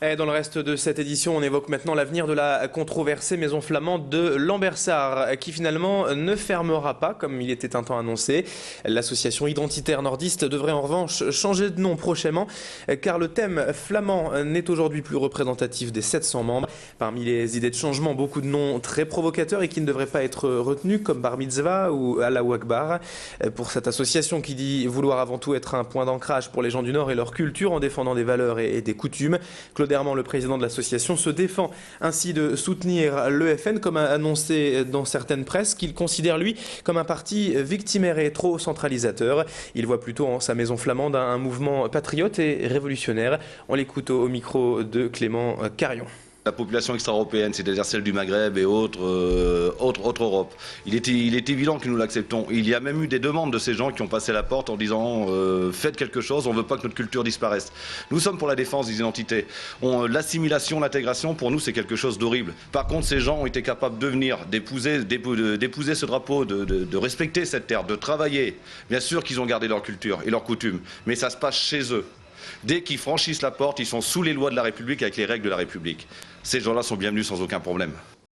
Et dans le reste de cette édition, on évoque maintenant l'avenir de la controversée maison flamande de Lambersart, qui finalement ne fermera pas, comme il était un temps annoncé. L'association identitaire nordiste devrait en revanche changer de nom prochainement, car le thème flamand n'est aujourd'hui plus représentatif des 700 membres. Parmi les idées de changement, beaucoup de noms très provocateurs et qui ne devraient pas être retenus, comme Bar Mitzvah ou Allahu Akbar. Pour cette association qui dit vouloir avant tout être un point d'ancrage pour les gens du Nord et leur culture en défendant des valeurs et des coutumes, Claude Herman, le président de l'association, se défend ainsi de soutenir l'EFN, comme a annoncé dans certaines presses, qu'il considère lui comme un parti victimaire et trop centralisateur. Il voit plutôt en sa maison flamande un mouvement patriote et révolutionnaire. On l'écoute au micro de Clément Carion. La population extra-européenne, c'est-à-dire celle du Maghreb et autres Europe, il est évident que nous l'acceptons. Il y a même eu des demandes de ces gens qui ont passé la porte en disant faites quelque chose, on ne veut pas que notre culture disparaisse. Nous sommes pour la défense des identités. L'assimilation, l'intégration, pour nous, c'est quelque chose d'horrible. Par contre, ces gens ont été capables de venir, d'épouser ce drapeau, de respecter cette terre, de travailler. Bien sûr qu'ils ont gardé leur culture et leurs coutumes, mais ça se passe chez eux. Dès qu'ils franchissent la porte, ils sont sous les lois de la République avec les règles de la République. Ces gens-là sont bienvenus sans aucun problème.